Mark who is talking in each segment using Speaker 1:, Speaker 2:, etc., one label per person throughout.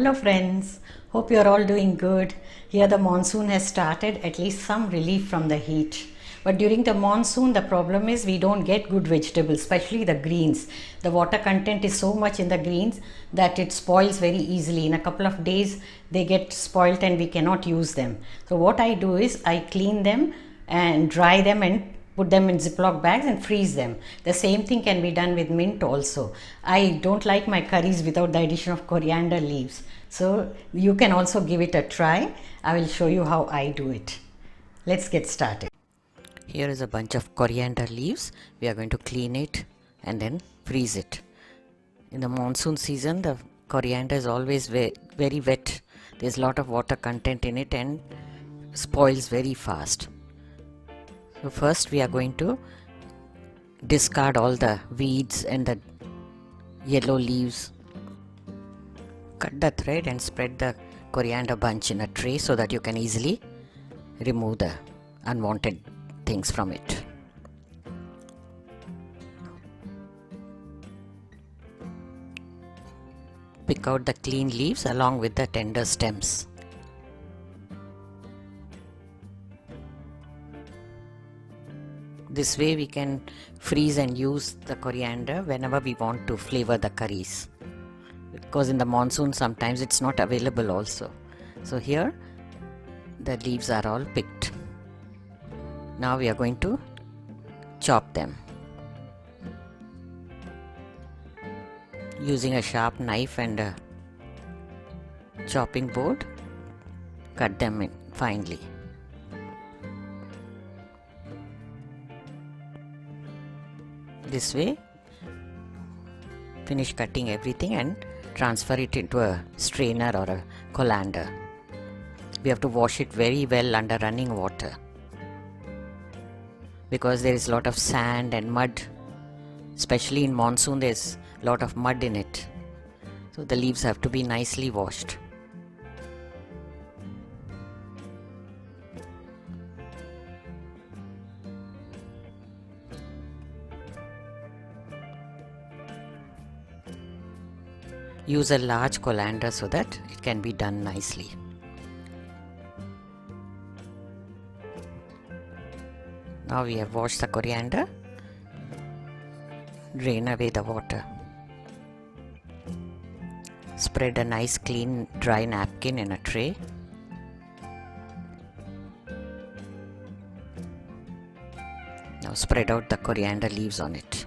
Speaker 1: Hello friends, hope you are all doing good. Here the monsoon has started, at least some relief from the heat. But during the monsoon, the problem is we don't get good vegetables, especially the greens. The water content is so much in the greens that it spoils very easily. In a couple of days, they get spoiled and we cannot use them. So what I do is I clean them and dry them and put them in Ziploc bags and freeze them. The same thing can be done with mint also. I don't like my curries without the addition of coriander leaves. So you can also give it a try. I will show you how I do it. Let's get started. Here is a bunch of coriander leaves. We are going to clean it and then freeze it. In the monsoon season, the coriander is always very wet. There's a lot of water content in it and spoils very fast. So first we are going to discard all the weeds and the yellow leaves. Cut the thread and spread the coriander bunch in a tray so that you can easily remove the unwanted things from it. Pick out the clean leaves along with the tender stems. This way we can freeze and use the coriander whenever we want to flavor the curries. Because in the monsoon sometimes it's not available also. So here the leaves are all picked. Now we are going to chop them. Using a sharp knife and a chopping board, cut them in finely. This way, finish cutting everything and transfer it into a strainer or a colander. We have to wash it very well under running water because there is a lot of sand and mud. Especially in monsoon, there's a lot of mud in it. So the leaves have to be nicely washed. Use a large colander so that it can be done nicely. Now we have washed the coriander. Drain away the water. Spread a nice clean dry napkin in a tray. Now spread out the coriander leaves on it.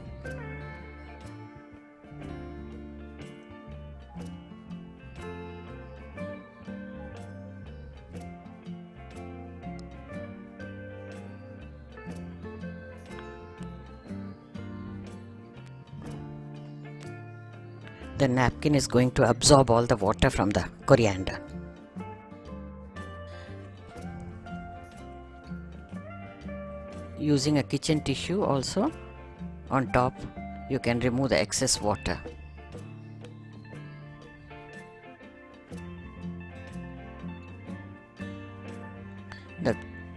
Speaker 1: The napkin is going to absorb all the water from the coriander. Using a kitchen tissue also, on top you can remove the excess water. The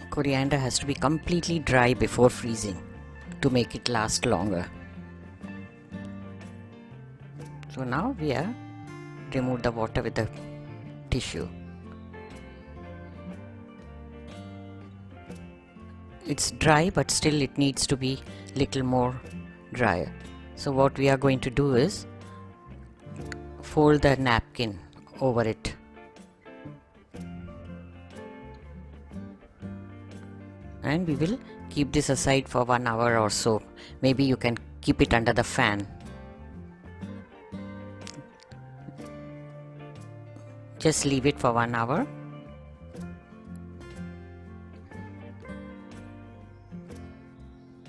Speaker 1: coriander has to be completely dry before freezing to make it last longer. So now we have removed the water with the tissue. It's dry, but still it needs to be little more drier. So what we are going to do is fold the napkin over it. And we will keep this aside for 1 hour or so. Maybe you can keep it under the fan. Just leave it for 1 hour.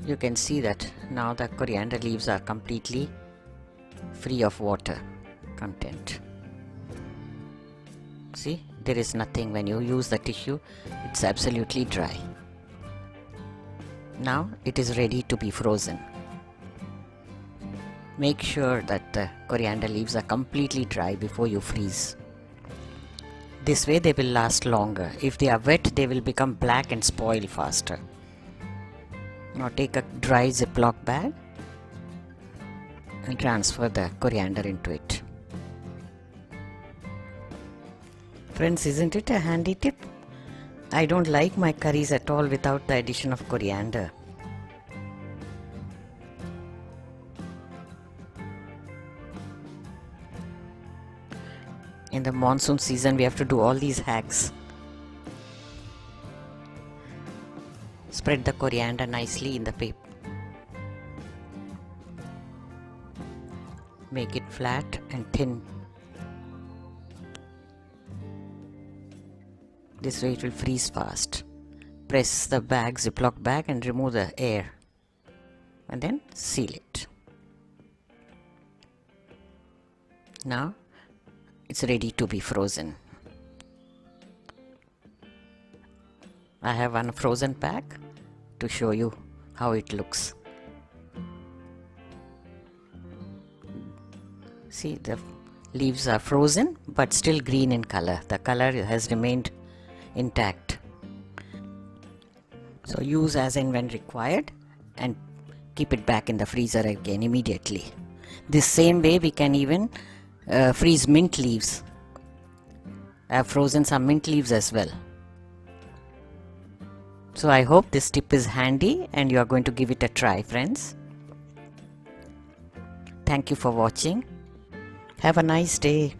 Speaker 1: You can see that now the coriander leaves are completely free of water content. See, there is nothing when you use the tissue. It's absolutely dry. Now it is ready to be frozen. Make sure that the coriander leaves are completely dry before you freeze. This way they will last longer. If they are wet, they will become black and spoil faster. Now take a dry Ziploc bag and transfer the coriander into it. Friends, isn't it a handy tip? I don't like my curries at all without the addition of coriander. In the monsoon season, we have to do all these hacks. Spread the coriander nicely in the paper. Make it flat and thin. This way it will freeze fast. Press the bag, Ziploc bag, and remove the air. And then seal it. Now it's ready to be frozen. I have one frozen pack to show you how it looks. See, the leaves are frozen but still green in color. The color has remained intact. So use as and when required and keep it back in the freezer again immediately. This same way we can even freeze mint leaves. I have frozen some mint leaves as well. So I hope this tip is handy and you are going to give it a try, friends. Thank you for watching. Have a nice day.